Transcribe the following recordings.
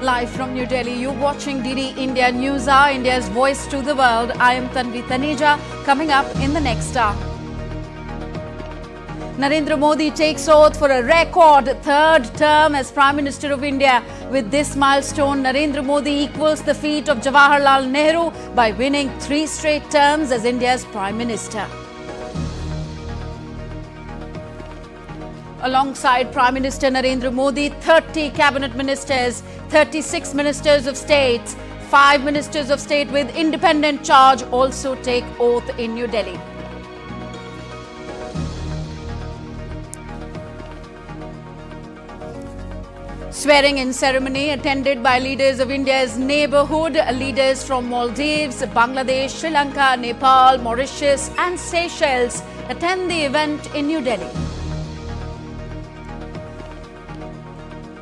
Live from New Delhi, you're watching DD India News Hour, India's voice to the world. I am Tanvi Taneja. Coming up in the next hour. Narendra Modi takes oath for a record third term as Prime Minister of India. With this milestone, Narendra Modi equals the feat of Jawaharlal Nehru by winning 3 straight terms as India's Prime Minister. Alongside Prime Minister Narendra Modi, 30 cabinet ministers, 36 ministers of state, 5 ministers of state with independent charge also take oath in New Delhi. Swearing-in ceremony attended by leaders of India's neighbourhood. Leaders from Maldives, Bangladesh, Sri Lanka, Nepal, Mauritius and Seychelles attend the event in New Delhi.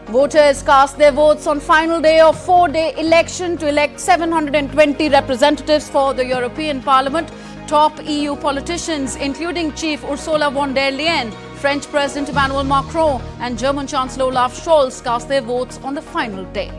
Voters cast their votes on final day of 4-day election to elect 720 representatives for the European Parliament. Top EU politicians, including Chief Ursula von der Leyen, French President Emmanuel Macron and German Chancellor Olaf Scholz, cast their votes on the final day.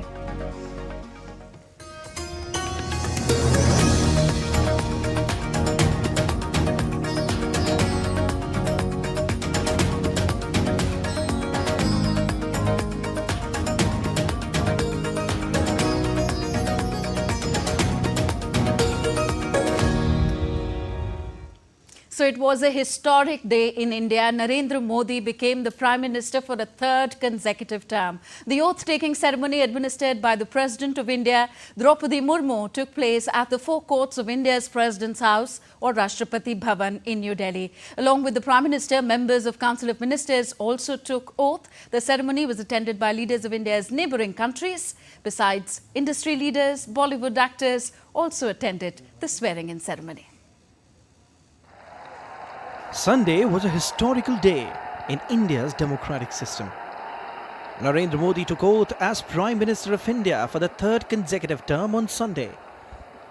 So it was a historic day in India. Narendra Modi became the Prime Minister for the 3rd consecutive term. The oath-taking ceremony administered by the President of India, Draupadi Murmu, took place at the forecourts of India's President's House or Rashtrapati Bhavan in New Delhi. Along with the Prime Minister, members of Council of Ministers also took oath. The ceremony was attended by leaders of India's neighbouring countries. Besides industry leaders, Bollywood actors also attended the swearing-in ceremony. Sunday was a historical day in India's democratic system. Narendra Modi took oath as Prime Minister of India for the 3rd consecutive term on Sunday.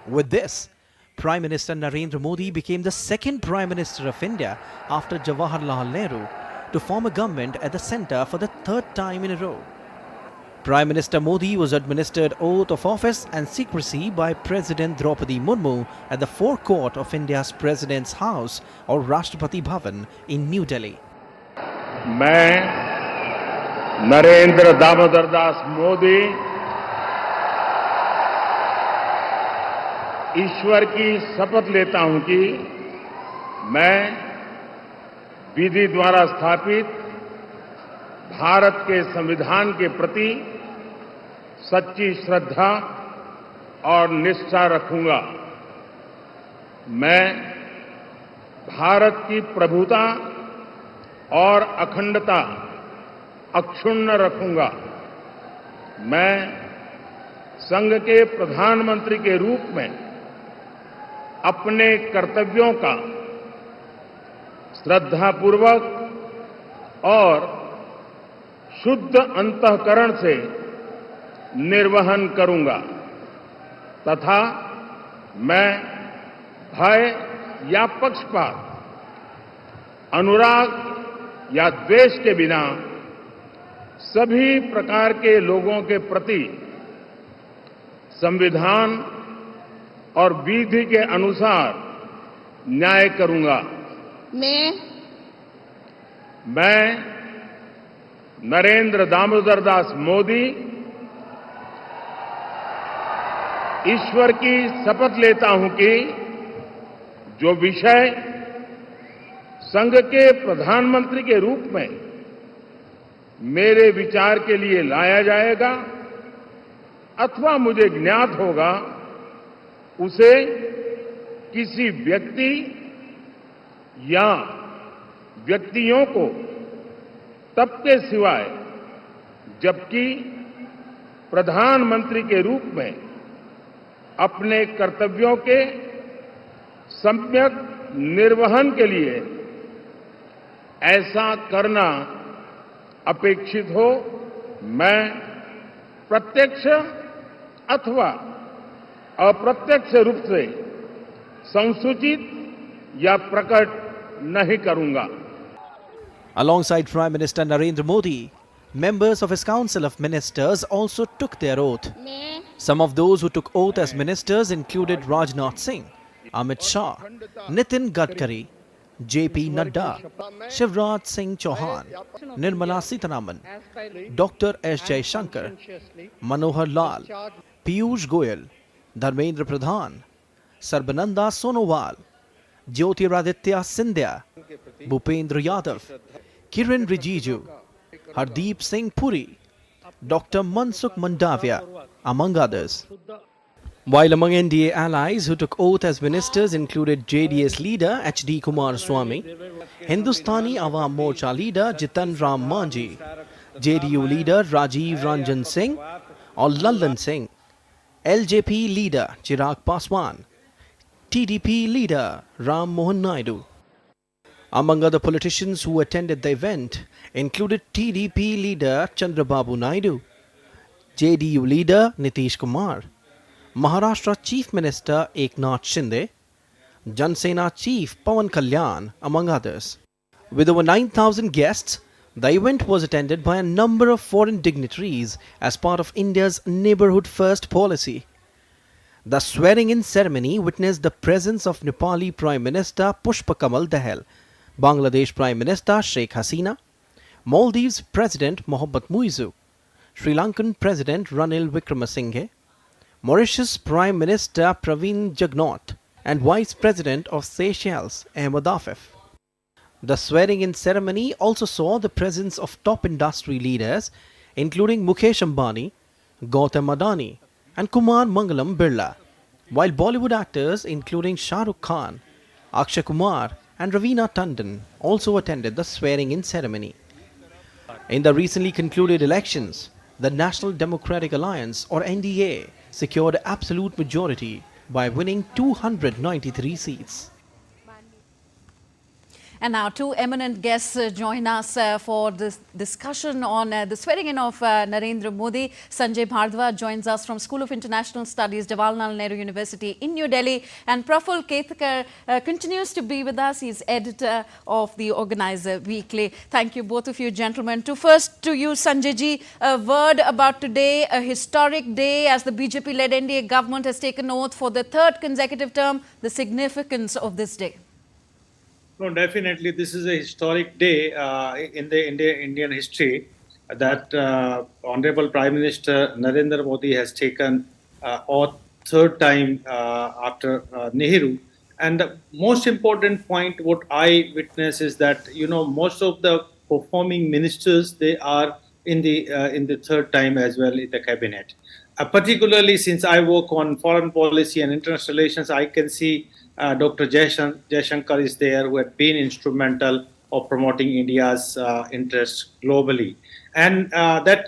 With this, Prime Minister Narendra Modi became the 2nd Prime Minister of India after Jawaharlal Nehru to form a government at the centre for the 3rd time in a row. Prime Minister Modi was administered oath of office and secrecy by President Draupadi Murmu at the forecourt of India's President's House or Rashtrapati Bhavan in New Delhi. मैं नरेंद्र दामोदर दास मोदी ईश्वर की शपथ लेता हूं कि मैं विधि द्वारा स्थापित भारत के संविधान के प्रति सच्ची श्रद्धा और निष्ठा रखूंगा। मैं भारत की प्रभुता और अखंडता अक्षुण्ण रखूंगा। मैं संघ के प्रधानमंत्री के रूप में अपने कर्तव्यों का श्रद्धापूर्वक और शुद्ध अंतःकरण से निर्वहन करूंगा तथा मैं भय या पक्षपात, अनुराग या द्वेष के बिना सभी प्रकार के लोगों के प्रति संविधान और विधि के अनुसार न्याय करूंगा। मैं नरेंद्र दामोदर दास मोदी ईश्वर की शपथ लेता हूं कि जो विषय संघ के प्रधानमंत्री के रूप में मेरे विचार के लिए लाया जाएगा अथवा मुझे ज्ञात होगा उसे किसी व्यक्ति या व्यक्तियों को तब के सिवाय जबकि प्रधानमंत्री के रूप में अपने कर्तव्यों के सम्यक निर्वहन के लिए ऐसा करना अपेक्षित हो, मैं प्रत्यक्ष अथवा अप्रत्यक्ष रूप से संसूचित या प्रकट नहीं करूंगा। Alongside Prime Minister Narendra Modi, Members of his Council of Ministers also took their oath. Some of those who took oath as ministers included Rajnath Singh, Amit Shah, Nitin Gadkari, J.P. Nadda, Shivraj Singh Chauhan, Nirmala Sitharaman, Dr. S. Jaishankar, Manohar Lal, Piyush Goyal, Dharmendra Pradhan, Sarbananda Sonowal, Jyotiraditya Scindia, Bhupendra Yadav, Kiran Rijiju, Hardeep Singh Puri, Dr. Mansukh Mandavia, among others. While among NDA allies who took oath as ministers included JDS leader H.D. Kumaraswamy, Hindustani Awam Morcha leader Jitan Ram Manjhi, JDU leader Rajiv Ranjan Singh or Lallan Singh, LJP leader Chirag Paswan, TDP leader Ram Mohan Naidu. Among other politicians who attended the event included TDP leader Chandrababu Naidu, JDU leader Nitish Kumar, Maharashtra Chief Minister Eknath Shinde, Jan Sena Chief Pawan Kalyan, among others. With over 9,000 guests, the event was attended by a number of foreign dignitaries as part of India's Neighbourhood First policy. The swearing-in ceremony witnessed the presence of Nepali Prime Minister Pushpa Kamal Dahal, Bangladesh Prime Minister Sheikh Hasina, Maldives President Mohammad Muizu, Sri Lankan President Ranil Wickremesinghe, Mauritius Prime Minister Pravin Jugnauth, and Vice President of Seychelles Ahmed Afif. The swearing-in ceremony also saw the presence of top industry leaders including Mukesh Ambani, Gautam Adani, and Kumar Mangalam Birla, while Bollywood actors including Shah Rukh Khan, Akshay Kumar, and Raveena Tandon also attended the swearing-in ceremony. In the recently concluded elections, the National Democratic Alliance or NDA secured absolute majority by winning 293 seats. And now two eminent guests join us for this discussion on the swearing-in of Narendra Modi. Sanjay Bhardwaj joins us from School of International Studies, Jawaharlal Nehru University in New Delhi. And Praful Ketkar continues to be with us. He's editor of the Organizer Weekly. Thank you, both of you gentlemen. First to you, Sanjay ji, a word about today, a historic day as the BJP-led NDA government has taken oath for the third consecutive term, the significance of this day. No, definitely, this is a historic day in the Indian history that Honorable Prime Minister Narendra Modi has taken oath third time after Nehru. And the most important point, what I witness is that most of the performing ministers, they are in the third time as well in the cabinet. Particularly since I work on foreign policy and international relations, I can see Dr. Jaishankar is there, who had been instrumental of promoting India's interests globally. And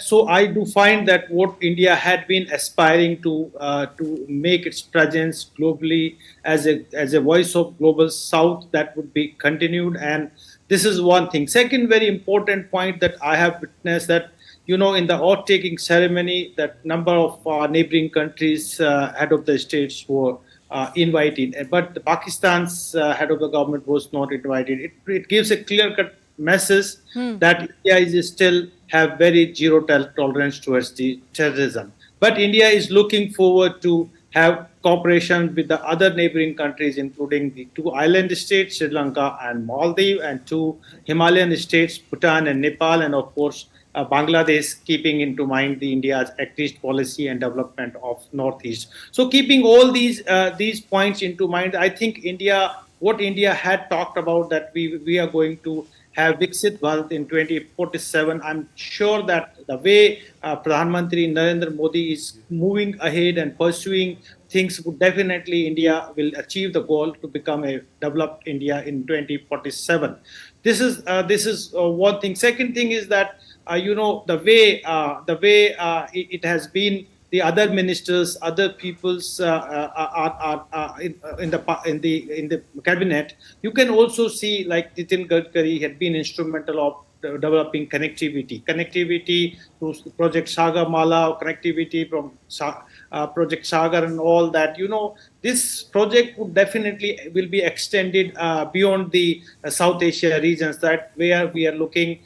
so I do find that what India had been aspiring to make its presence globally as a voice of global South, that would be continued. And this is one thing. Second very important point that I have witnessed, that in the oath-taking ceremony, that number of neighboring countries, head of the states were invited, but Pakistan's head of the government was not invited. It gives a clear-cut message that India is still have very zero tolerance towards the terrorism. But India is looking forward to have cooperation with the other neighboring countries, including the two island states, Sri Lanka and Maldives, and two Himalayan states, Bhutan and Nepal, and of course Bangladesh, keeping into mind the India's Act-East policy and development of Northeast. So keeping all these points into mind, I think what India had talked about, that we are going to have Viksit Bharat in 2047. I'm sure that the way Pradhan Mantri Narendra Modi is moving ahead and pursuing things, would definitely India will achieve the goal to become a developed India in 2047. This is one thing. Second thing is that the way it has been, the other ministers, other peoples are in the cabinet. You can also see, like Nitin Gadkari had been instrumental of developing connectivity to Project Sagar Mala, connectivity from Project Sagar and all that. This project would definitely will be extended beyond the South Asia regions, that where we are looking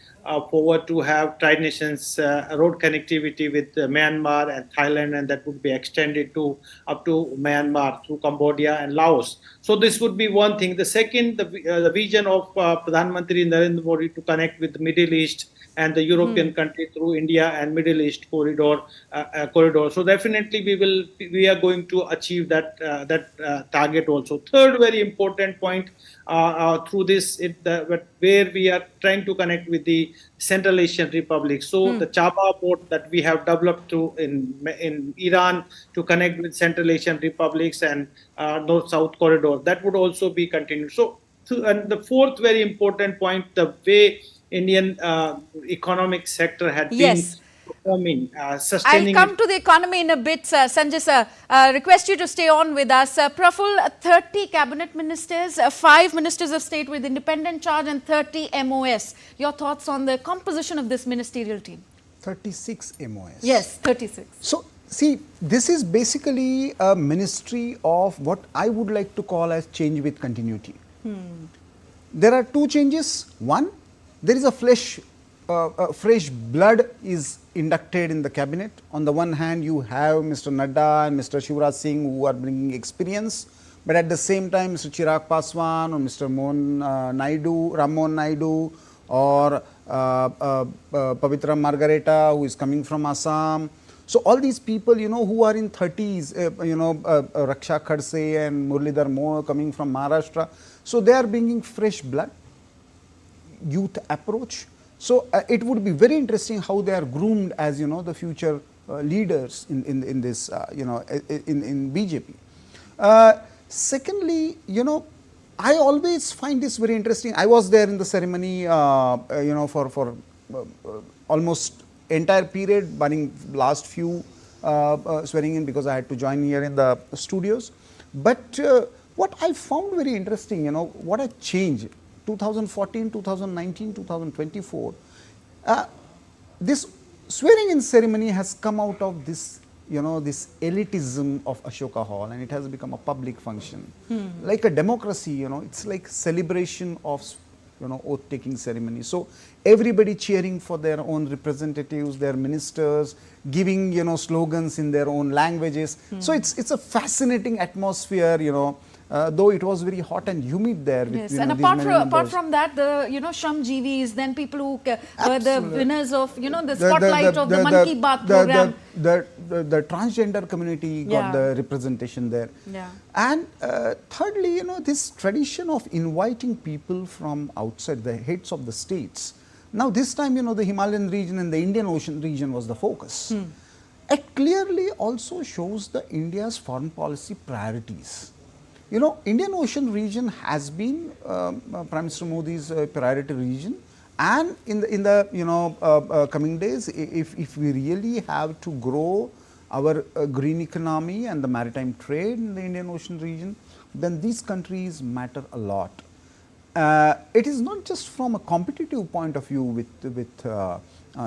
forward to have tri-nations road connectivity with Myanmar and Thailand, and that would be extended to up to Myanmar through Cambodia and Laos. So this would be one thing. The second, the vision of Pradhan Mantri Narendra Modi to connect with the Middle East and the European country through India and Middle East corridor. So definitely we are going to achieve that target also. Third very important point through this, where we are trying to connect with the Central Asian Republic. So the Chaba port that we have developed in Iran to connect with Central Asian republics and North-South corridor, that would also be continued. And the fourth very important point, the way Indian economic sector had been performing, sustaining. I'll come to the economy in a bit, sir. Sanjay sir, request you to stay on with us. Praful, 30 cabinet ministers, 5 ministers of state with independent charge and 30 MOS. Your thoughts on the composition of this ministerial team? 36 MOS. Yes, 36. So, see, this is basically a ministry of what I would like to call as change with continuity. There are two changes. One, there is a fresh blood is inducted in the cabinet. On the one hand, you have Mr. Nadda and Mr. Shivraj Singh who are bringing experience, but at the same time, Mr. Chirag Paswan or Mr. Ram Mohan Naidu or Pavitra Margareta who is coming from Assam. So all these people, you know, who are in 30s, Raksha Khadse and Muralidhar Moh coming from Maharashtra. So they are bringing fresh blood, youth approach. So it would be very interesting how they are groomed as, you know, the future leaders in this, in BJP. Secondly, you know, I always find this very interesting. I was there in the ceremony, for almost entire period, barring last few swearing in, because I had to join here in the studios. But what I found very interesting, you know, what a change, 2014, 2019, 2024, this swearing in ceremony has come out of this, you know, this elitism of Ashoka Hall, and it has become a public function. Like a democracy, you know, it's like celebration of, you know, oath-taking ceremony. So everybody cheering for their own representatives, their ministers, giving, you know, slogans in their own languages. So it's a fascinating atmosphere, you know, though it was very hot and humid there. With, Yes, you know, and apart from that, the, you know, Shramjeevis, then people who were the winners of, you know, the spotlight of the Man Ki Baat program. The transgender community got the representation there. Yeah. And thirdly, you know, this tradition of inviting people from outside, the heads of the states. Now this time, you know, the Himalayan region and the Indian Ocean region was the focus. It clearly also shows the India's foreign policy priorities. You know, Indian Ocean region has been Prime Minister Modi's priority region, and in the you know coming days, if we really have to grow our green economy and the maritime trade in the Indian Ocean region, then these countries matter a lot. It is not just from a competitive point of view with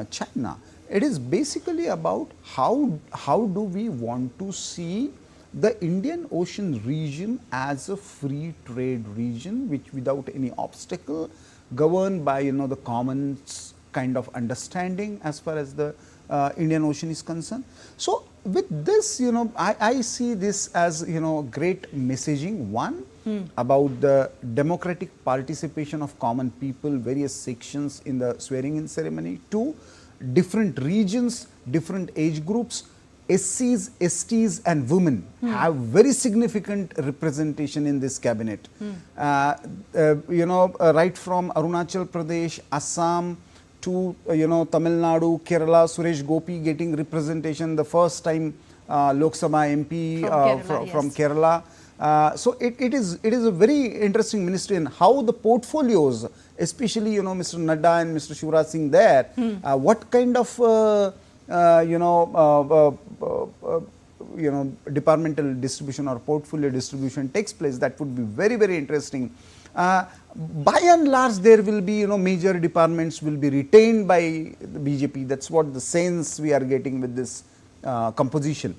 China. It is basically about how do we want to see the Indian Ocean region as a free trade region, which without any obstacle, governed by, you know, the common kind of understanding as far as the Indian Ocean is concerned. So with this, you know, I see this as, you know, great messaging. One, about the democratic participation of common people, various sections in the swearing in ceremony. Two, different regions, different age groups, SCs, STs and women have very significant representation in this cabinet. You know, right from Arunachal Pradesh, Assam to, you know, Tamil Nadu, Kerala, Suresh Gopi getting representation, the first time Lok Sabha MP from Kerala. So it is a very interesting ministry, and how the portfolios, especially, you know, Mr. Nadda and Mr. Shivraj Singh there, what kind of departmental distribution or portfolio distribution takes place, that would be very, very interesting. By and large, there will be, you know, major departments will be retained by the BJP. That's what the sense we are getting with this composition.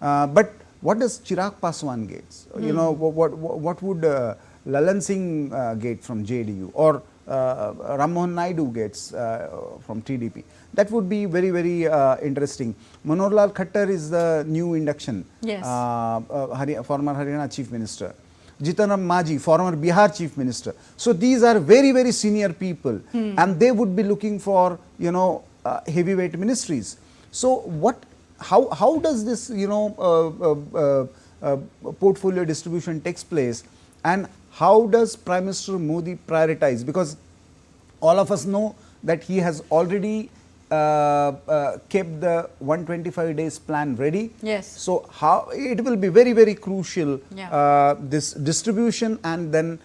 But what does Chirag Paswan get? You know, what would Lalan Singh get from JDU, or Ram Mohan Naidu gets from TDP. That would be very, very interesting. Manohar Lal Khattar is the new induction, Yes. Former Haryana Chief Minister. Jitan Ram Majhi, former Bihar Chief Minister. So these are very, very senior people, and they would be looking for, you know, heavyweight ministries. So how does this, you know, portfolio distribution takes place, and how does Prime Minister Modi prioritize? Because all of us know that he has already kept the 125 days plan ready. Yes. So how it will be very, very crucial, Yeah. this distribution and then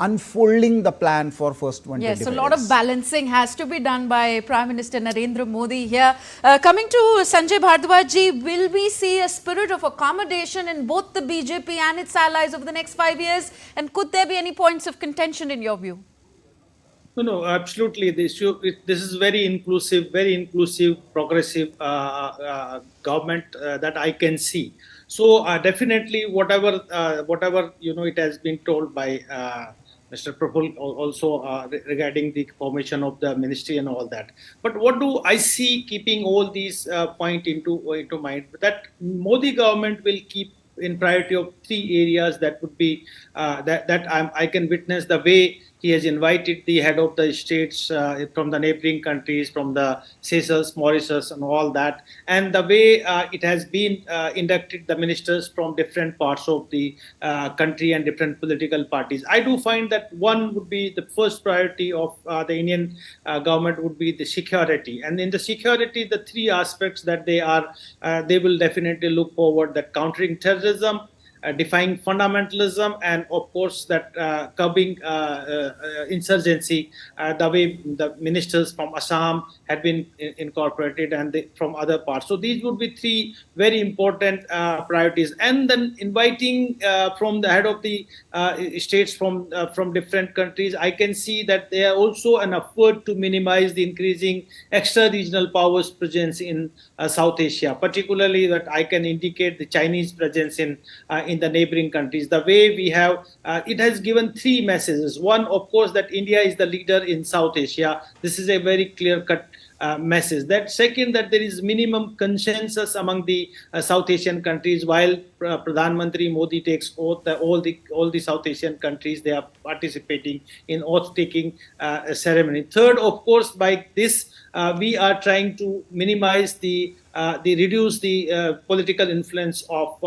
unfolding the plan for first 125 Yes, so a lot days. of balancing has to be done by Prime Minister Narendra Modi here. Coming to Sanjay Bhardwaj ji, will we see a spirit of accommodation in both the BJP and its allies over the next 5 years? And could there be any points of contention in your view? No, absolutely. This is very inclusive, progressive government that I can see. So definitely, whatever you know, it has been told by Mr. Praful also regarding the formation of the ministry and all that. But what do I see keeping all these point into mind? That Modi government will keep in priority of 3 areas that would be I can witness the way he has invited the head of the states from the neighboring countries, from the Seychelles, Mauritius, and all that, and the way it has been inducted the ministers from different parts of the country and different political parties. I do find that one would be the first priority of the Indian government would be the security, and in the security, the 3 aspects that they will definitely look forward: that countering terrorism, defying fundamentalism, and of course that curbing insurgency, the way the ministers from Assam had been incorporated and from other parts. So these would be 3 very important priorities. And then inviting from the head of the states from different countries, I can see that there are also an effort to minimize the increasing extra-regional powers presence in South Asia, particularly that I can indicate the Chinese presence in the neighboring countries. The way we have, it has given 3 messages. One, of course, that India is the leader in South Asia. This is a very clear-cut message. That second, that there is minimum consensus among the South Asian countries. While Pradhan Mantri Modi takes oath, all the South Asian countries, they are participating in oath-taking ceremony. Third, of course, by this we are trying to minimize reduce the political influence of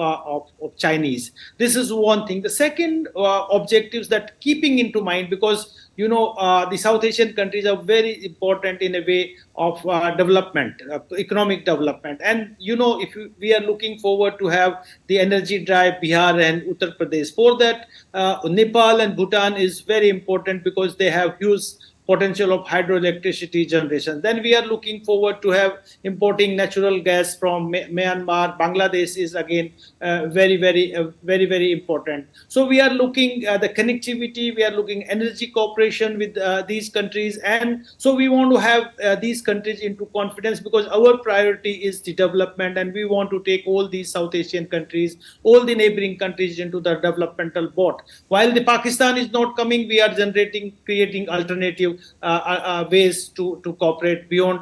Chinese. This is one thing. The second objectives that keeping into mind, because you know the South Asian countries are very important in a way of development, economic development, and you know if we are looking forward to have the energy drive Bihar and Uttar Pradesh. For that, Nepal and Bhutan is very important because they have huge potential of hydroelectricity generation. Then we are looking forward to have importing natural gas from Myanmar. Bangladesh is again very important. So we are looking at the connectivity, we are looking energy cooperation with these countries, and so we want to have these countries into confidence, because our priority is the development, and we want to take all these South Asian countries, all the neighboring countries into the developmental boat. While the Pakistan is not coming, we are creating alternative ways to cooperate beyond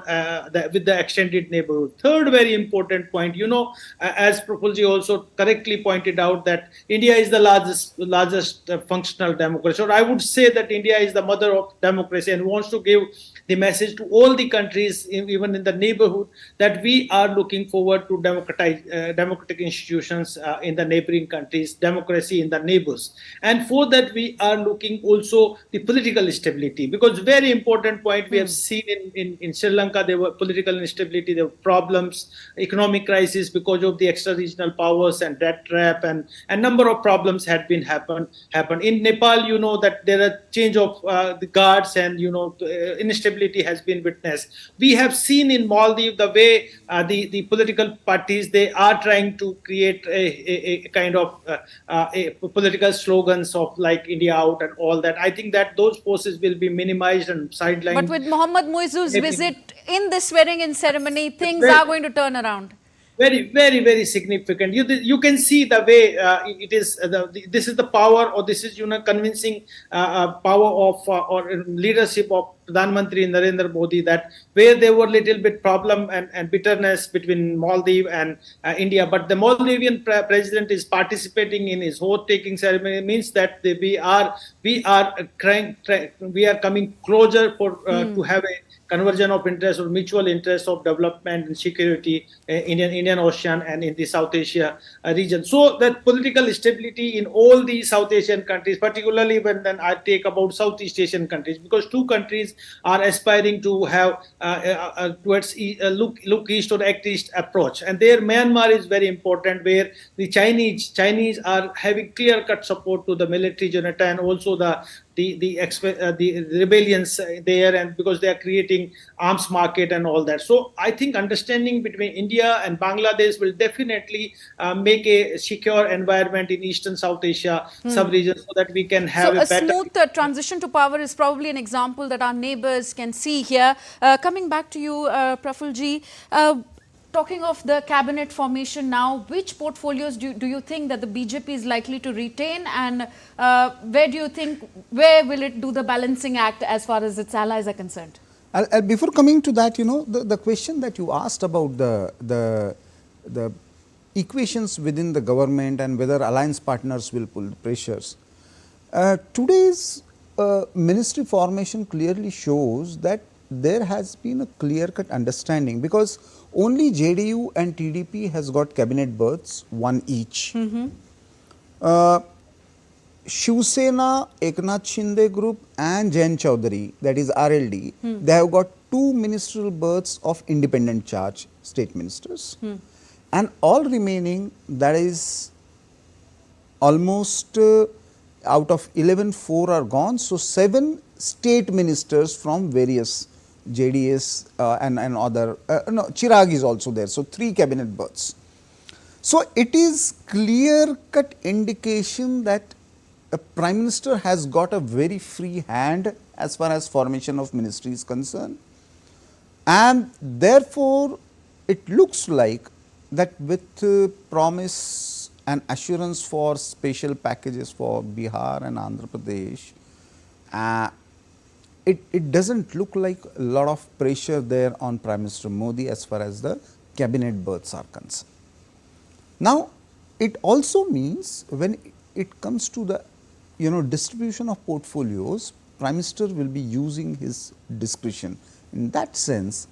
with the extended neighborhood. Third very important point, you know, as Prafulji also correctly pointed out, that India is the largest functional democracy. Or I would say that India is the mother of democracy, and wants to give the message to all the countries, even in the neighborhood, that we are looking forward to democratic institutions in the neighboring countries, democracy in the neighbors. And for that, we are looking also the political stability, because very important point we have seen in Sri Lanka, there were political instability, there were problems, economic crisis because of the extra-regional powers and debt trap, and a number of problems had been happened. In Nepal, you know that there are change of the guards, and you know instability has been witnessed. We have seen in Maldives the way the political parties, they are trying to create a kind of political slogans of like India out and all that. I think that those forces will be minimized and sidelined. But with Mohammad Muizzu's visit in the swearing-in ceremony, things are going to turn around. very significant. You can see the way it is. This is the power, or this is convincing power of or leadership of Pradhan Mantri Narendra Modi, that where there were little bit problem and bitterness between Maldives and India, but the Maldivian president is participating in his oath taking ceremony, means that we are coming closer for to have a conversion of interest or mutual interest of development and security in Indian Ocean and in the South Asia region. So that political stability in all the South Asian countries, particularly when then I take about Southeast Asian countries, because two countries are aspiring to have towards look east or act east approach, and there Myanmar is very important, where the Chinese are having clear-cut support to the military junta and also the rebellions there, and because they are creating arms market and all that. So I think understanding between India and Bangladesh will definitely make a secure environment in Eastern South Asia sub-region, so that we can have a better smooth transition to power is probably an example that our neighbors can see here. Coming back to you, Prafulji, talking of the cabinet formation now, which portfolios do you think that the BJP is likely to retain, and where will it do the balancing act as far as its allies are concerned? Before coming to that, the question that you asked about the equations within the government and whether alliance partners will pull the pressures. Today's ministry formation clearly shows that there has been a clear-cut understanding, because only JDU and TDP has got cabinet berths, one each. Shiv Sena, Eknath Shinde group and Jayant Chaudhary, that is RLD, they have got two ministerial berths of independent charge, state ministers. And all remaining, that is almost out of 11, 4 are gone. So 7 state ministers from various JDS and other, no, Chirag is also there. So 3 cabinet berths. So it is clear-cut indication that a Prime Minister has got a very free hand as far as formation of ministry is concerned. And therefore, it looks like that with promise and assurance for special packages for Bihar and Andhra Pradesh, it does not look like a lot of pressure there on Prime Minister Modi as far as the cabinet berths are concerned. Now, it also means when it comes to the distribution of portfolios, Prime Minister will be using his discretion. In that sense,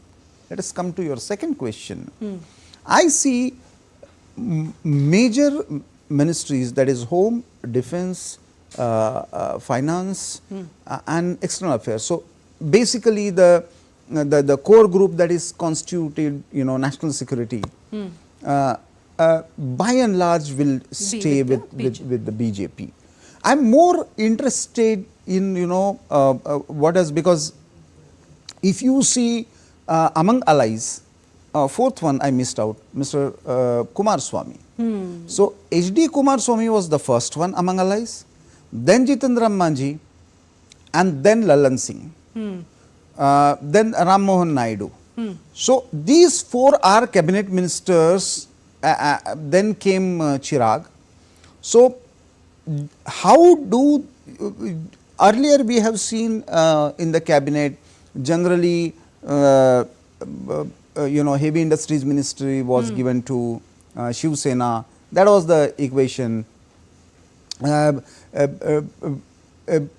let us come to your second question. I see major ministries, that is Home, Defence, Finance and External Affairs. So basically the core group that is constituted, national security, by and large will stay with the BJP. I am more interested in because if you see among allies, fourth one I missed out, Mr. Kumaraswamy. So HD Kumaraswamy was the first one among allies, then Jitendra Manji, and then Lalan Singh, then Ram Mohan Naidu. So these 4 are cabinet ministers. Then came Chirag. So how do earlier we have seen in the cabinet generally heavy industries ministry was given to Shiv Sena. That was the equation.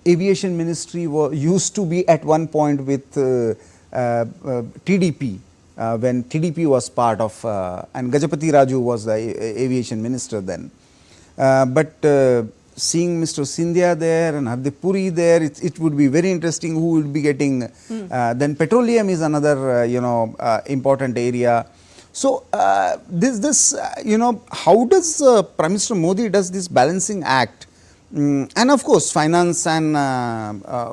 Aviation ministry used to be at one point with TDP when TDP was part of and Gajapati Raju was the aviation minister then. But seeing Mr. Scindia there and Hardeep Puri there, it would be very interesting who would be getting. Then petroleum is another important area. So this how does Prime Minister Modi does this balancing act, and of course finance and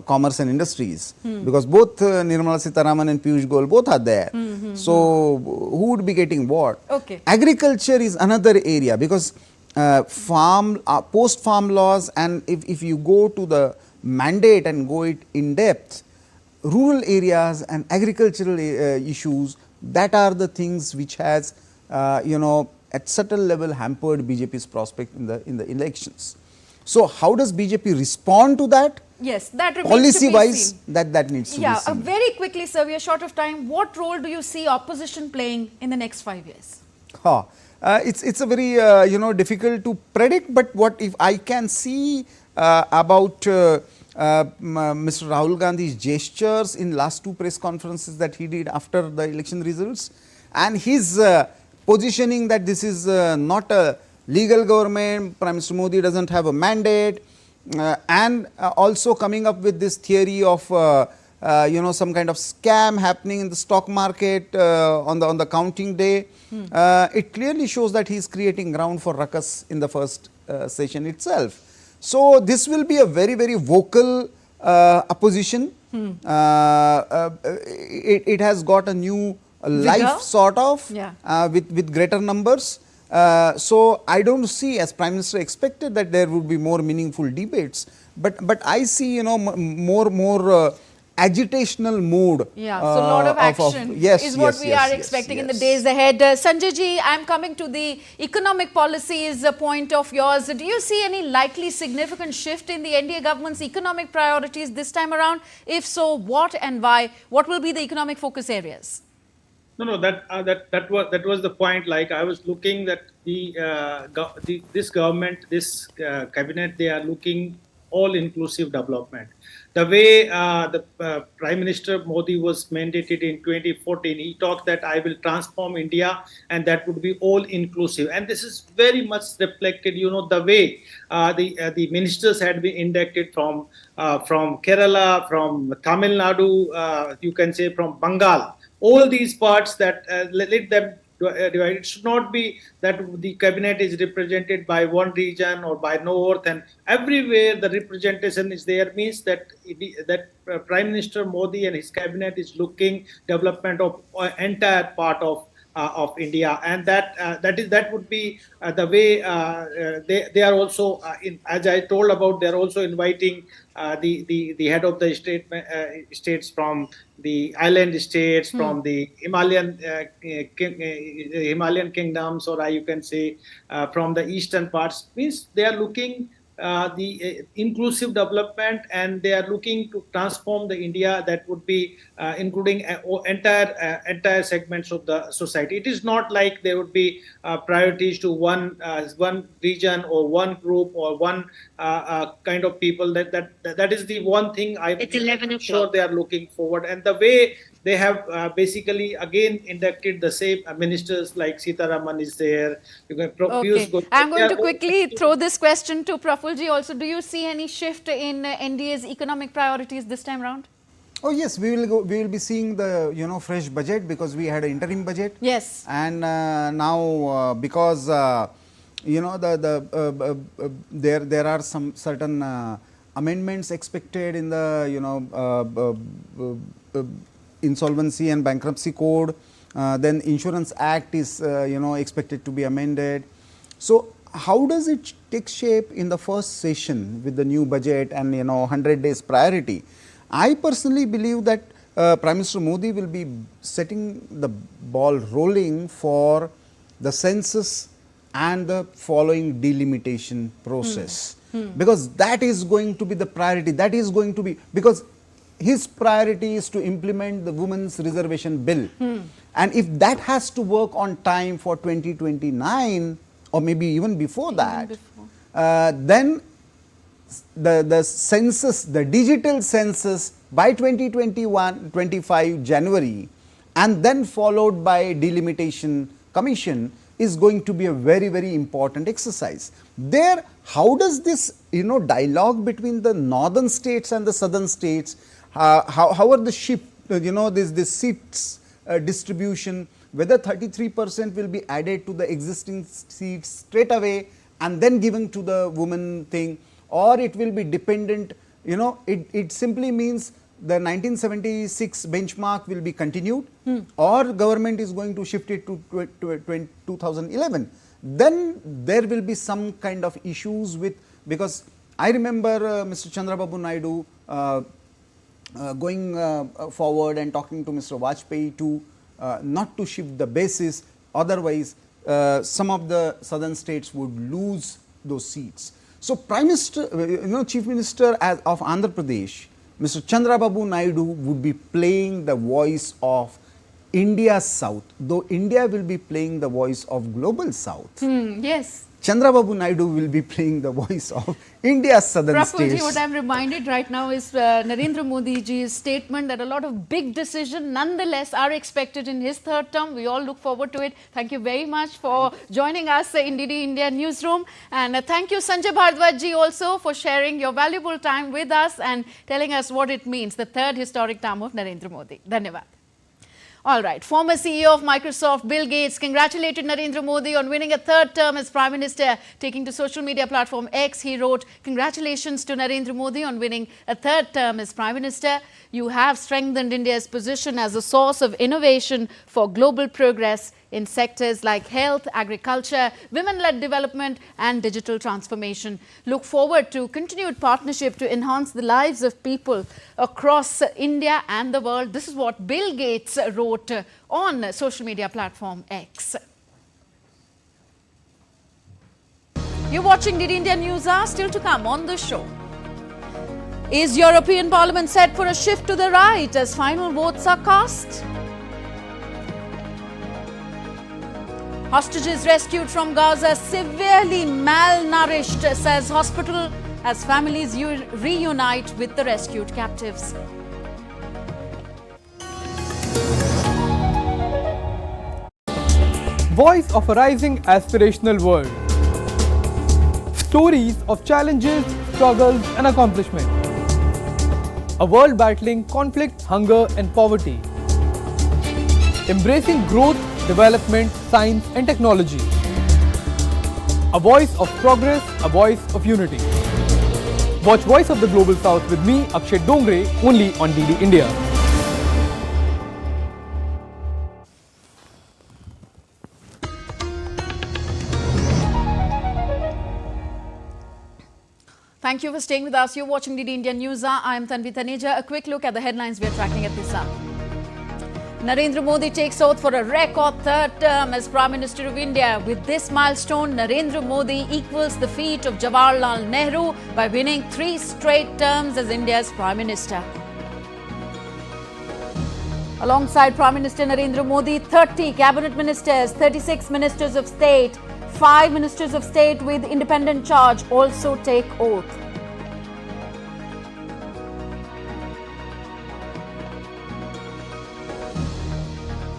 commerce and industries, because both Nirmala Sitharaman and Piyush Goyal both are there. So who would be getting what? Okay. Agriculture is another area, because post-farm laws, and if you go to the mandate and go it in depth, rural areas and agricultural issues, that are the things which has at certain level hampered BJP's prospect in the elections. So how does BJP respond to that? Yes, that remains Policy to be wise, seen. that needs to be seen. Very quickly, sir, we are short of time. What role do you see opposition playing in the next 5 years? It's a very difficult to predict, but what if I can see about Mr. Rahul Gandhi's gestures in last 2 press conferences that he did after the election results, and his positioning that this is not a legal government, Prime Minister Modi doesn't have a mandate, and also coming up with this theory of some kind of scam happening in the stock market on the counting day. It clearly shows that he is creating ground for ruckus in the first session itself. So this will be a very, very vocal opposition. It has got a new life sort of with greater numbers. So I don't see, as Prime Minister expected, that there would be more meaningful debates, but I see more agitational mood. So a lot of action is what we are expecting in the days ahead. Sanjay ji, I am coming to the economic policies point of yours. Do you see any likely significant shift in the NDA government's economic priorities this time around? If so, what and why? What will be the economic focus areas? No, that was the point. Like, I was looking that this government, this cabinet, they are looking all-inclusive development. The way the Prime Minister Modi was mandated in 2014, he talked that I will transform India, and that would be all-inclusive. And this is very much reflected, the way the ministers had been inducted from Kerala, from Tamil Nadu, you can say from Bengal. All these parts that let them divide. It should not be that the cabinet is represented by one region or by north, and everywhere the representation is there, means that Prime Minister Modi and his cabinet is looking development of entire part of India, and that would be the way they are also as I told about, they are also inviting the head of the states from the island states, from the Himalayan kingdoms, or you can say from the eastern parts. Means they are looking the inclusive development, and they are looking to transform the India that would be including entire segments of the society. It is not like there would be priorities to one region or one group or one kind of people. That is the one thing I'm sure they are looking forward. And the way they have basically again inducted the same ministers, like Sitaraman is there. I'm going to quickly throw this question to Prafulji also. Do you see any shift in NDA's economic priorities this time around? Oh yes, we will be seeing the fresh budget, because we had an interim budget. Yes. And now because there are some certain amendments expected in the Insolvency and Bankruptcy Code, then Insurance Act is expected to be amended. So how does it take shape in the first session with the new budget and 100 days priority? I personally believe that Prime Minister Modi will be setting the ball rolling for the census and the following delimitation process, because that is going to be the priority. That is going to be, because his priority is to implement the Women's Reservation Bill. And if that has to work on time for 2029, or maybe even before that, then the census, the digital census by 2021-25 January, and then followed by delimitation commission, is going to be a very, very important exercise. There, how does this dialogue between the northern states and the southern states, how are the shift, this seats distribution, whether 33% will be added to the existing seats straight away and then given to the women thing, or it will be dependent, it simply means the 1976 benchmark will be continued, or government is going to shift it to 2011. Then there will be some kind of issues with, because I remember Mr. Chandrababu Naidu going forward and talking to Mr. Vajpayee to not to shift the basis, Otherwise, some of the southern states would lose those seats. So, Prime Minister, Chief Minister of Andhra Pradesh, Mr. Chandrababu Naidu would be playing the voice of India's South, though India will be playing the voice of Global South. Yes. Chandrababu Naidu will be playing the voice of India's southern Prafulji, states. what I'm reminded right now is Narendra Modi ji's statement that a lot of big decisions nonetheless are expected in his third term. We all look forward to it. Thank you very much for joining us in DD India Newsroom. And thank you Sanjay Bhardwaj ji also for sharing your valuable time with us and telling us what it means, the third historic term of Narendra Modi. Dhanyavad. All right, former CEO of Microsoft, Bill Gates, congratulated Narendra Modi on winning a third term as Prime Minister. Taking to social media platform X, he wrote, "Congratulations to Narendra Modi on winning a third term as Prime Minister. You have strengthened India's position as a source of innovation for global progress in sectors like health, agriculture, women-led development and digital transformation. Look forward to continued partnership to enhance the lives of people across India and the world." This is what Bill Gates wrote on social media platform X. You're watching DD India News Hour. Still to come on the show. Is European Parliament set for a shift to the right as final votes are cast? Hostages rescued from Gaza severely malnourished, says hospital, as families reunite with the rescued captives. Voice of a rising aspirational world. Stories of challenges, struggles and accomplishment. A world battling conflict, hunger and poverty. Embracing growth, development, science and technology. A voice of progress, a voice of unity. Watch Voice of the Global South with me, Akshay Dongre, only on DD India. Thank you for staying with us. You're watching DD India News Hour. I am Tanvi Taneja. A quick look at the headlines we are tracking at this hour. Narendra Modi takes oath for a record third term as Prime Minister of India. With this milestone, Narendra Modi equals the feat of Jawaharlal Nehru by winning 3 straight terms as India's Prime Minister. Alongside Prime Minister Narendra Modi, 30 cabinet ministers, 36 ministers of state, 5 ministers of state with independent charge also take oath.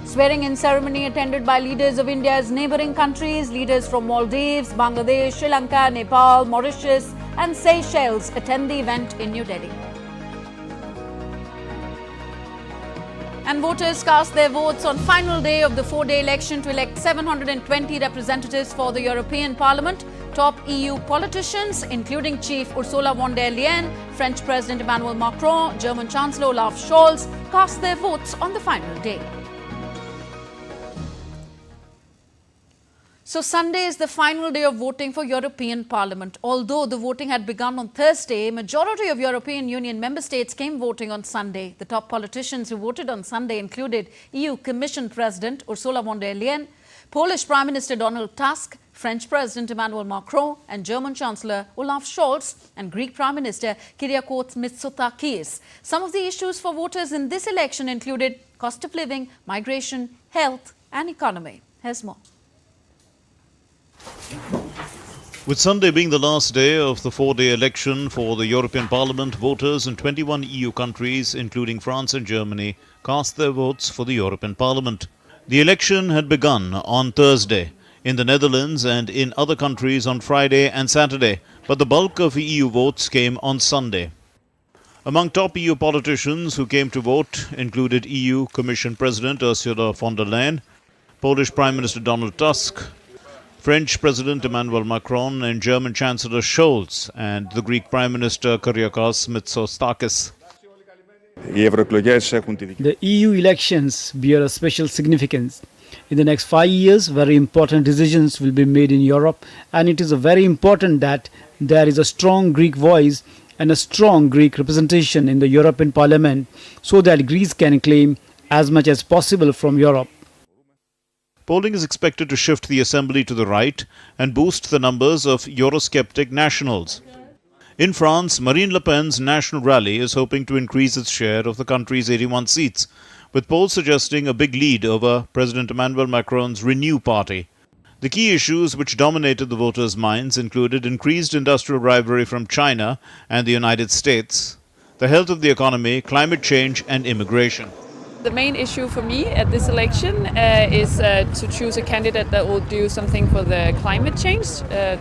Swearing-in ceremony attended by leaders of India's neighbouring countries. Leaders from Maldives, Bangladesh, Sri Lanka, Nepal, Mauritius and Seychelles attend the event in New Delhi. And voters cast their votes on final day of the 4-day election to elect 720 representatives for the European Parliament. Top EU politicians, including Chief Ursula von der Leyen, French President Emmanuel Macron, German Chancellor Olaf Scholz, cast their votes on the final day. So Sunday is the final day of voting for European Parliament. Although the voting had begun on Thursday, majority of European Union member states came voting on Sunday. The top politicians who voted on Sunday included EU Commission President Ursula von der Leyen, Polish Prime Minister Donald Tusk, French President Emmanuel Macron and German Chancellor Olaf Scholz and Greek Prime Minister Kyriakos Mitsotakis. Some of the issues for voters in this election included cost of living, migration, health and economy. Here's more. With Sunday being the last day of the 4-day election for the European Parliament, voters in 21 EU countries, including France and Germany, cast their votes for the European Parliament. The election had begun on Thursday in the Netherlands and in other countries on Friday and Saturday, but the bulk of EU votes came on Sunday. Among top EU politicians who came to vote included EU Commission President Ursula von der Leyen, Polish Prime Minister Donald Tusk, French President Emmanuel Macron and German Chancellor Scholz and the Greek Prime Minister Kyriakos Mitsotakis. The EU elections bear a special significance. In the next 5 years, very important decisions will be made in Europe, and it is very important that there is a strong Greek voice and a strong Greek representation in the European Parliament so that Greece can claim as much as possible from Europe. polling is expected to shift the assembly to the right and boost the numbers of Eurosceptic nationals. In France, Marine Le Pen's National Rally is hoping to increase its share of the country's 81 seats, with polls suggesting a big lead over President Emmanuel Macron's Renew party. The key issues which dominated the voters' minds included increased industrial rivalry from China and the United States, the health of the economy, climate change, and immigration. The main issue for me at this election is to choose a candidate that will do something for the climate change,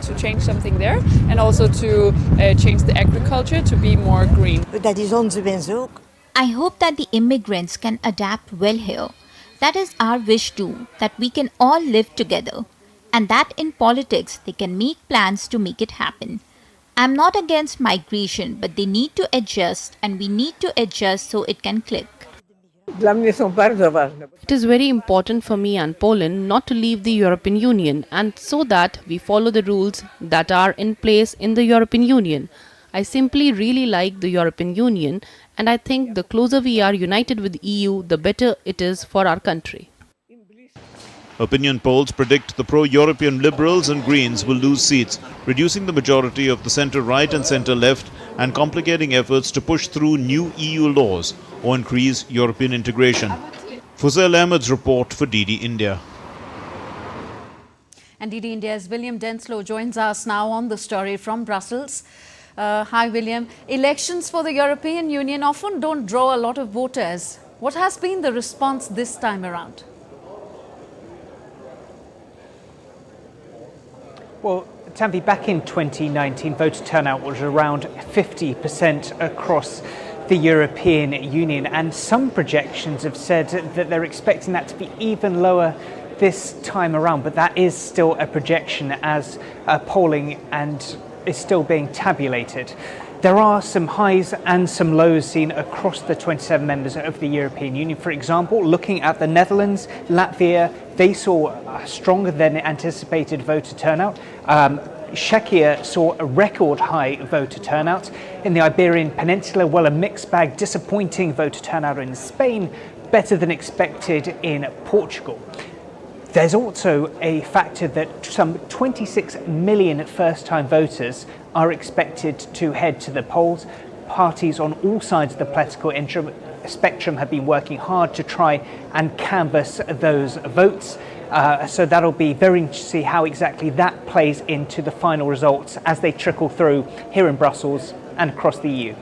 to change something there, and also to change the agriculture to be more green. I hope that the immigrants can adapt well here. That is our wish too, that we can all live together, and that in politics they can make plans to make it happen. I'm not against migration, but they need to adjust, and we need to adjust so it can click. It is very important for me and Poland not to leave the European Union, and so that we follow the rules that are in place in the European Union. I simply really like the European Union, and I think the closer we are united with the EU, the better it is for our country. Opinion polls predict the pro-European Liberals and Greens will lose seats, reducing the majority of the centre-right and centre-left and complicating efforts to push through new EU laws or increase European integration. Fuzail Ahmed's report for DD India. And DD India's William Denslow joins us now on the story from Brussels. Hi, William. Elections for the European Union often don't draw a lot of voters. What has been the response this time around? Well, Tanvi, back in 2019, voter turnout was around 50% across the European Union, and some projections have said that they're expecting that to be even lower this time around, but that is still a projection as polling and is still being tabulated. There are some highs and some lows seen across the 27 members of the European Union. For example, looking at the Netherlands, Latvia, they saw a stronger than anticipated voter turnout. Czechia saw a record high voter turnout. In the Iberian Peninsula, well, a mixed bag, disappointing voter turnout in Spain, better than expected in Portugal. There's also a factor that some 26 million first-time voters are expected to head to the polls. Parties on all sides of the political spectrum have been working hard to try and canvass those votes. So that'll be very interesting to see how exactly that plays into the final results as they trickle through here in Brussels and across the EU.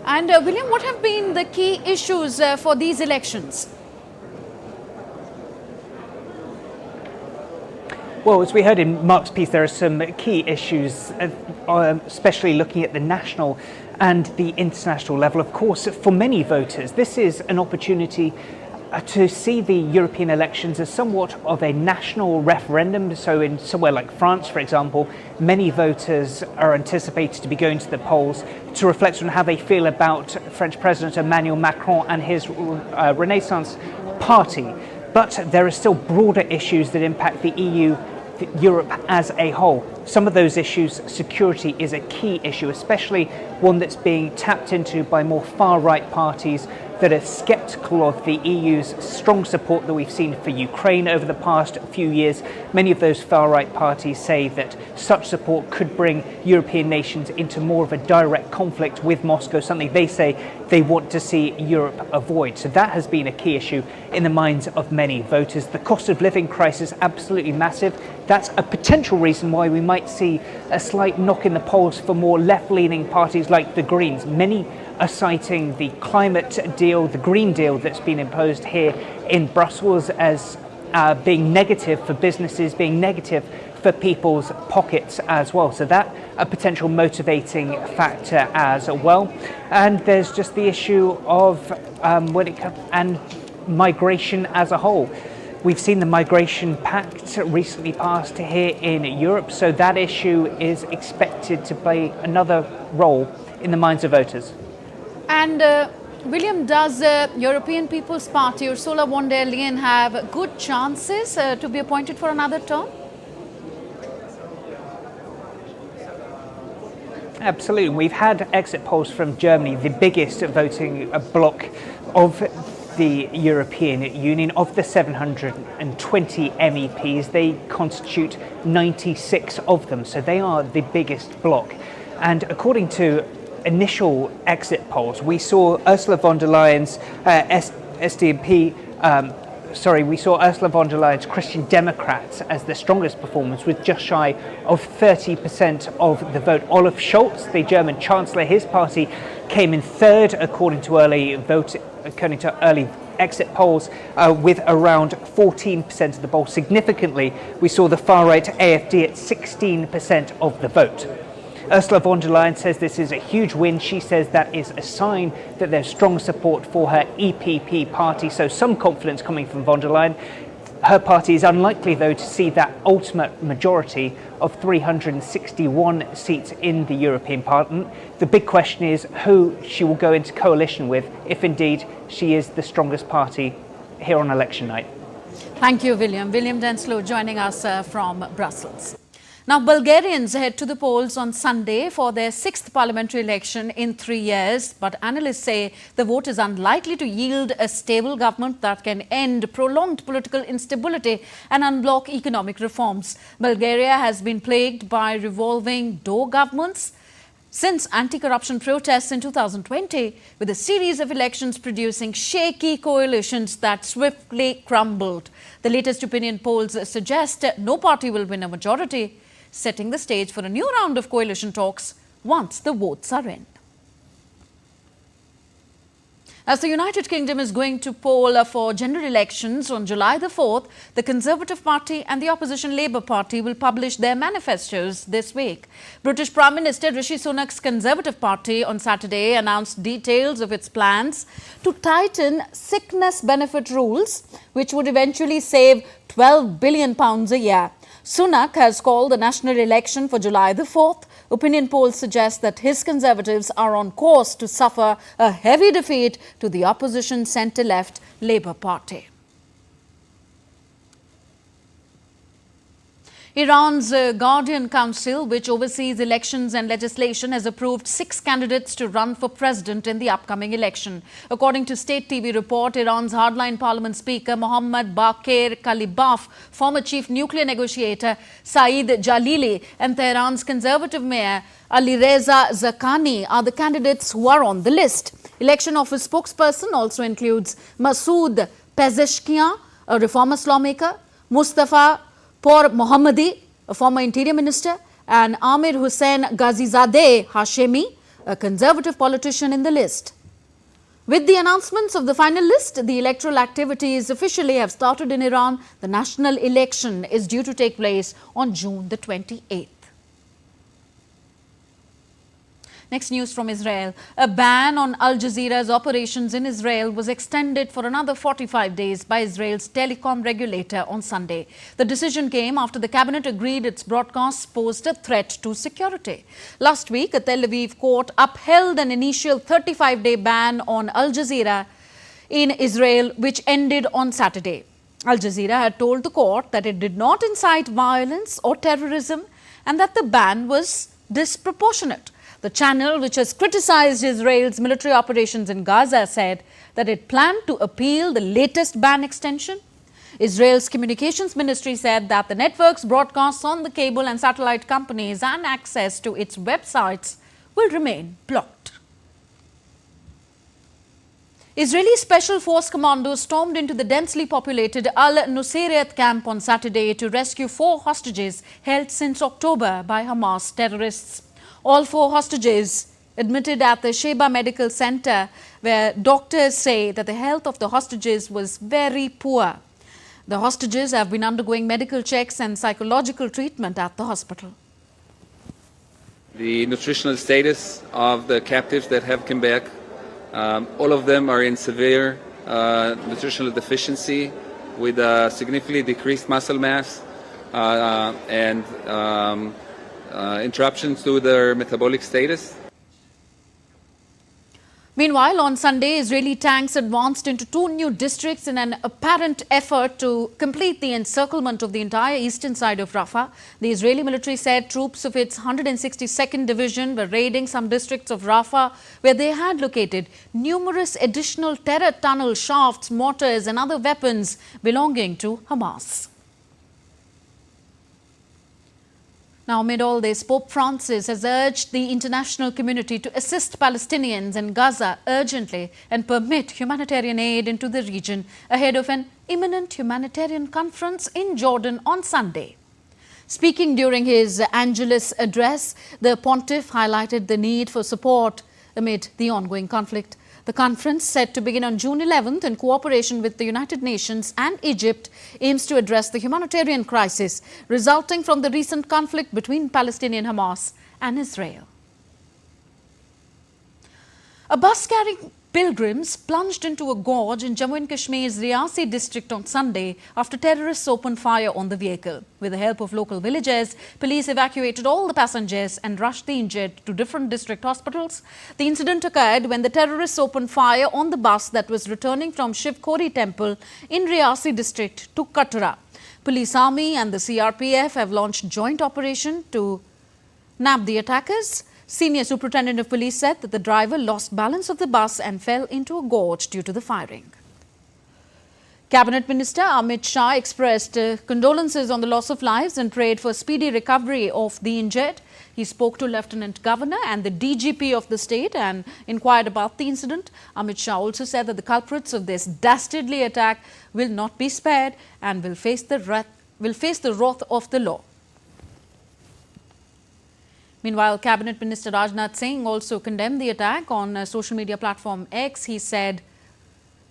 And William, what have been the key issues for these elections? Well, as we heard in Mark's piece, there are some key issues, especially looking at the national and the international level. Of course, for many voters, this is an opportunity to see the European elections as somewhat of a national referendum. So in somewhere like France, for example, many voters are anticipated to be going to the polls to reflect on how they feel about French President Emmanuel Macron and his Renaissance party. But there are still broader issues that impact the EU, Europe as a whole. Some of those issues, security is a key issue, especially one that's being tapped into by more far-right parties that are sceptical of the EU's strong support that we've seen for Ukraine over the past few years. Many of those far-right parties say that such support could bring European nations into more of a direct conflict with Moscow, something they say they want to see Europe avoid. So that has been a key issue in the minds of many voters. The cost of living crisis, absolutely massive. That's a potential reason why we might see a slight knock in the polls for more left-leaning parties like the Greens. Many are citing the climate deal, the Green Deal that's been imposed here in Brussels as being negative for businesses, being negative for people's pockets as well. So that a potential motivating factor as well. And there's just the issue of when it comes and migration as a whole. We've seen the Migration Pact recently passed here in Europe, so that issue is expected to play another role in the minds of voters. And William, does European People's Party, Ursula von der Leyen, have good chances to be appointed for another term? Absolutely. We've had exit polls from Germany, the biggest voting bloc of the European Union. Of the 720 MEPs, they constitute 96 of them, so they are the biggest bloc. And according to initial exit polls, we saw Ursula von der Leyen's we saw Ursula von der Leyen's Christian Democrats as the strongest performance, with just shy of 30% of the vote. Olaf Scholz, the German Chancellor, his party came in third according to early exit polls, with around 14% of the poll. Significantly, we saw the far-right AfD at 16% of the vote. Ursula von der Leyen says this is a huge win. She says that is a sign that there's strong support for her EPP party, so some confidence coming from von der Leyen. Her party is unlikely, though, to see that ultimate majority of 361 seats in the European Parliament. The big question is who she will go into coalition with, if indeed she is the strongest party here on election night. Thank you, William. William Denslow joining us from Brussels. Now, Bulgarians head to the polls on Sunday for their 6th parliamentary election in 3 years. But analysts say the vote is unlikely to yield a stable government that can end prolonged political instability and unblock economic reforms. Bulgaria has been plagued by revolving door governments since anti-corruption protests in 2020, with a series of elections producing shaky coalitions that swiftly crumbled. The latest opinion polls suggest no party will win a majority, setting the stage for a new round of coalition talks once the votes are in. As the United Kingdom is going to poll for general elections on July the 4th, the Conservative Party and the opposition Labour Party will publish their manifestos this week. British Prime Minister Rishi Sunak's Conservative Party on Saturday announced details of its plans to tighten sickness benefit rules, which would eventually save £12 billion a year. Sunak has called the national election for July the 4th. Opinion polls suggest that his Conservatives are on course to suffer a heavy defeat to the opposition centre-left Labour Party. Iran's Guardian Council, which oversees elections and legislation, has approved 6 candidates to run for president in the upcoming election. According to State TV report, Iran's hardline parliament speaker Mohammad Baqir Kalibaf, former chief nuclear negotiator Saeed Jalili, and Tehran's conservative mayor Alireza Zakani are the candidates who are on the list. Election office spokesperson also includes Masood Pezeshkian, a reformist lawmaker, Mustafa Por Mohammadi, a former interior minister, and Amir Hussain Ghazizadeh Hashemi, a conservative politician, in the list. With the announcements of the final list, the electoral activities officially have started in Iran. The national election is due to take place on June the 28th. Next news from Israel. A ban on Al Jazeera's operations in Israel was extended for another 45 days by Israel's telecom regulator on Sunday. The decision came after the cabinet agreed its broadcasts posed a threat to security. Last week, a Tel Aviv court upheld an initial 35-day ban on Al Jazeera in Israel, which ended on Saturday. Al Jazeera had told the court that it did not incite violence or terrorism and that the ban was disproportionate. The channel, which has criticized Israel's military operations in Gaza, said that it planned to appeal the latest ban extension. Israel's communications ministry said that the network's broadcasts on the cable and satellite companies and access to its websites will remain blocked. Israeli Special Force commandos stormed into the densely populated Al-Nusayrat camp on Saturday to rescue 4 hostages held since October by Hamas terrorists. All 4 hostages admitted at the Sheba Medical Center, where doctors say that the health of the hostages was very poor. The hostages have been undergoing medical checks and psychological treatment at the hospital. The nutritional status of the captives that have come back, all of them are in severe nutritional deficiency with significantly decreased muscle mass and interruptions to their metabolic status. Meanwhile, on Sunday, Israeli tanks advanced into 2 new districts in an apparent effort to complete the encirclement of the entire eastern side of Rafah. The Israeli military said troops of its 162nd Division were raiding some districts of Rafah where they had located numerous additional terror tunnel shafts, mortars and other weapons belonging to Hamas. Now, amid all this, Pope Francis has urged the international community to assist Palestinians in Gaza urgently and permit humanitarian aid into the region ahead of an imminent humanitarian conference in Jordan on Sunday. Speaking during his Angelus address, the pontiff highlighted the need for support amid the ongoing conflict. The conference, set to begin on June 11th in cooperation with the United Nations and Egypt, aims to address the humanitarian crisis resulting from the recent conflict between Palestinian Hamas and Israel. A bus carrying pilgrims plunged into a gorge in Jammu and Kashmir's Riyasi district on Sunday after terrorists opened fire on the vehicle. With the help of local villagers, police evacuated all the passengers and rushed the injured to different district hospitals. The incident occurred when the terrorists opened fire on the bus that was returning from Shiv Khori temple in Riyasi district to Katra. Police, army and the CRPF have launched joint operation to nab the attackers. Senior Superintendent of Police said that the driver lost balance of the bus and fell into a gorge due to the firing. Cabinet Minister Amit Shah expressed condolences on the loss of lives and prayed for speedy recovery of the injured. He spoke to Lieutenant Governor and the DGP of the state and inquired about the incident. Amit Shah also said that the culprits of this dastardly attack will not be spared and will face the wrath of the law. Meanwhile, Cabinet Minister Rajnath Singh also condemned the attack on social media platform X. He said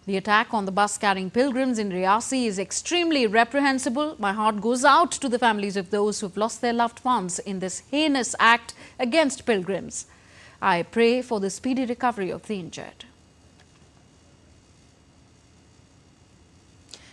the attack on the bus carrying pilgrims in Riyasi is extremely reprehensible. My heart goes out to the families of those who have lost their loved ones in this heinous act against pilgrims. I pray for the speedy recovery of the injured.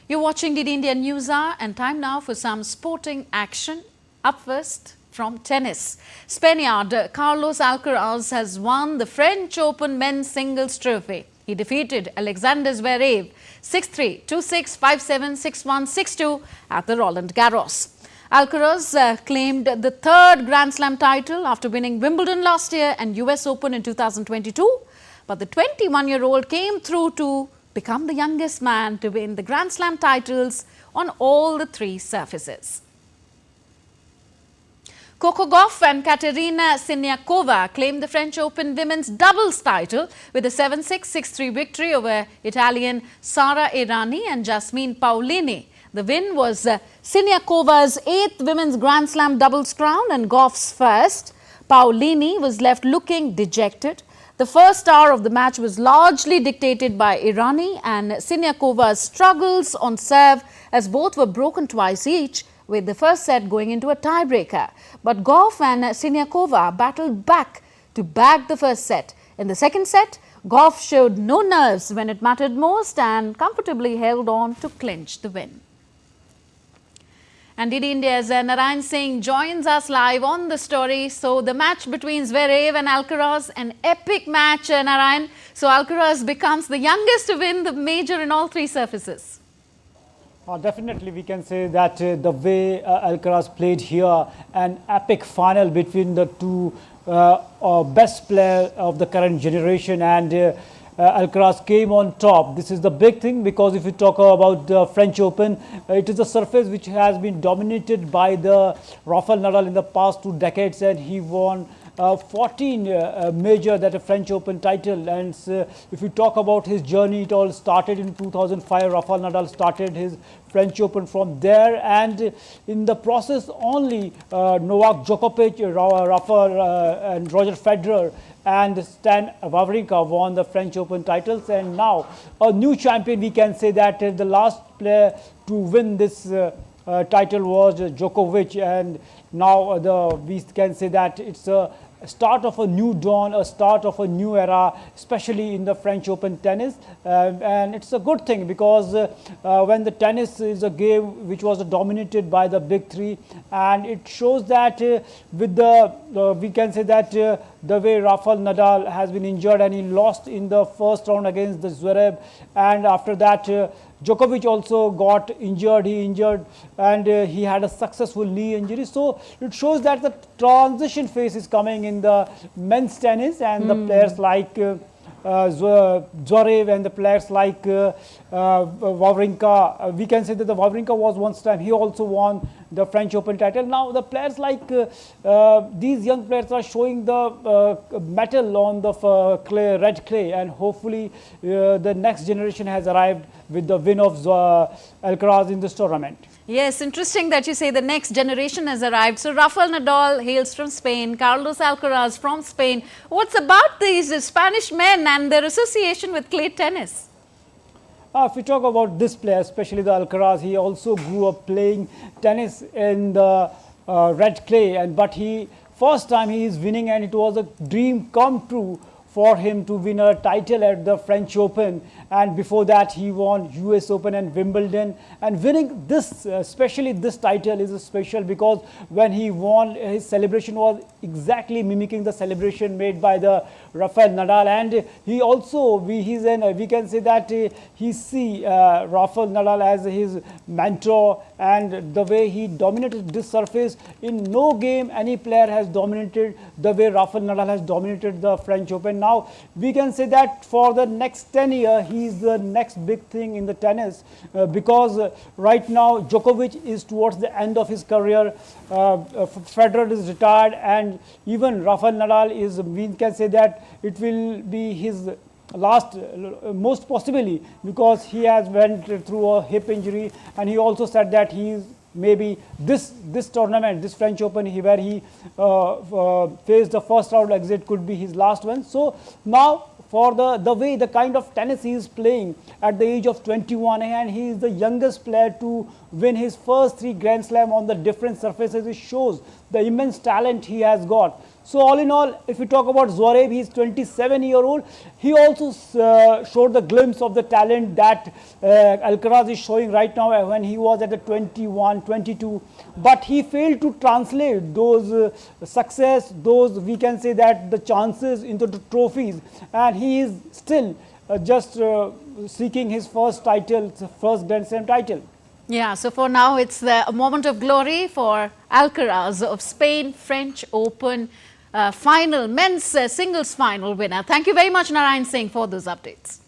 You're watching DD India News Hour and time now for some sporting action. Up first, from tennis, Spaniard Carlos Alcaraz has won the French Open men's singles trophy. He defeated Alexander Zverev 6-3, 2-6, 5-7, 6-1, 6-2 at the Roland Garros. Alcaraz claimed the third Grand Slam title after winning Wimbledon last year and US Open in 2022. But the 21-year-old came through to become the youngest man to win the Grand Slam titles on all the 3 surfaces. Coco Gauff and Katerina Siniakova claimed the French Open women's doubles title with a 7-6, 6-3 victory over Italian Sara Errani and Jasmine Paolini. The win was Siniakova's 8th women's Grand Slam doubles crown and Gauff's first. Paolini was left looking dejected. The first hour of the match was largely dictated by Errani and Siniakova's struggles on serve as both were broken twice each, with the first set going into a tiebreaker. But Gauff and Siniakova battled back to bag the first set. In the second set, Gauff showed no nerves when it mattered most and comfortably held on to clinch the win. And DD India's Narayan Singh joins us live on the story. So the match between Zverev and Alcaraz, an epic match, Narayan. So Alcaraz becomes the youngest to win the major in all 3 surfaces. Definitely, we can say that the way Alcaraz played here, an epic final between the 2 best players of the current generation, and Alcaraz came on top. This is the big thing, because if you talk about the French Open, it is a surface which has been dominated by the Rafael Nadal in the past 2 decades, and he won 14 major that a French Open title. And if you talk about his journey, it all started in 2005. Rafael Nadal started his French Open from there, and in the process only Novak Djokovic, Rafa and Roger Federer and Stan Wawrinka won the French Open titles. And now a new champion, we can say that the last player to win this title was Djokovic, and now we can say that it's a start of a new dawn, a start of a new era, especially in the French Open tennis. And it's a good thing because when the tennis is a game which was dominated by the big three, and it shows that with the, we can say that the way Rafael Nadal has been injured and he lost in the first round against the Zverev, and after that Djokovic also got injured, and he had a successful knee injury. So it shows that the transition phase is coming in the men's tennis, and the players like Zverev and the players like Wawrinka, we can say that the Wawrinka was once time, he also won the French Open title. Now the players like these young players are showing the metal on the clay, red clay, and hopefully the next generation has arrived with the win of Alcaraz in this tournament. Yes, interesting that you say the next generation has arrived. So Rafael Nadal hails from Spain, Carlos Alcaraz from Spain. What's about these Spanish men and their association with clay tennis? If we talk about this player, especially the Alcaraz, he also grew up playing tennis in the red clay, but first time he is winning, and it was a dream come true for him to win a title at the French Open, and before that he won US Open and Wimbledon. And winning this, especially this title, is special because when he won, his celebration was exactly mimicking the celebration made by the Rafael Nadal, and he also, we can say that he see Rafael Nadal as his mentor, and the way he dominated this surface, in no game any player has dominated the way Rafael Nadal has dominated the French Open. Now we can say that for the next 10 years he is the next big thing in the tennis, because right now Djokovic is towards the end of his career, Federer is retired, and even Rafael Nadal is, we can say that it will be his last, most possibly, because he has went through a hip injury, and he also said that he is maybe this tournament, this French Open, where he faced the first round exit, could be his last one. So now, for the way, the kind of tennis he is playing at the age of 21, and he is the youngest player to win his first 3 Grand Slam on the different surfaces, it shows the immense talent he has got. So all in all, if we talk about Zverev, he is 27-year-old. He also showed the glimpse of the talent that Alcaraz is showing right now when he was at the 21, 22. But he failed to translate those success, those, we can say that, the chances into the trophies. And he is still just seeking his first title, first Grand Slam title. Yeah, so for now it's a moment of glory for Alcaraz of Spain French Open final, men's singles final winner. Thank you very much, Narayan Singh, for those updates.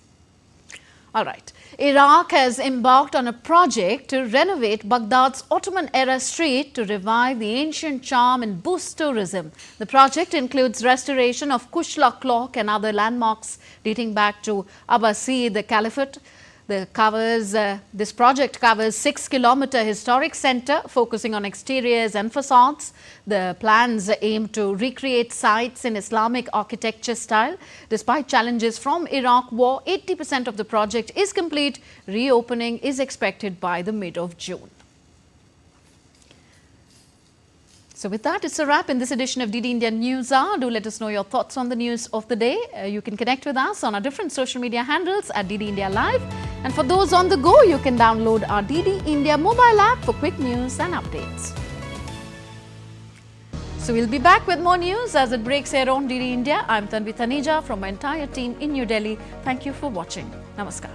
All right. Iraq has embarked on a project to renovate Baghdad's Ottoman-era street to revive the ancient charm and boost tourism. The project includes restoration of Kushla clock and other landmarks dating back to Abbasid Caliphate. This project covers 6-kilometer historic center focusing on exteriors and facades. The plans aim to recreate sites in Islamic architecture style. Despite challenges from Iraq war, 80% of the project is complete. Reopening is expected by the mid of June. So with that, it's a wrap in this edition of DD India News Hour. Do let us know your thoughts on the news of the day. You can connect with us on our different social media handles at DD India Live. And for those on the go, you can download our DD India mobile app for quick news and updates. So we'll be back with more news as it breaks here on DD India. I'm Tanvi Taneja from my entire team in New Delhi. Thank you for watching. Namaskar.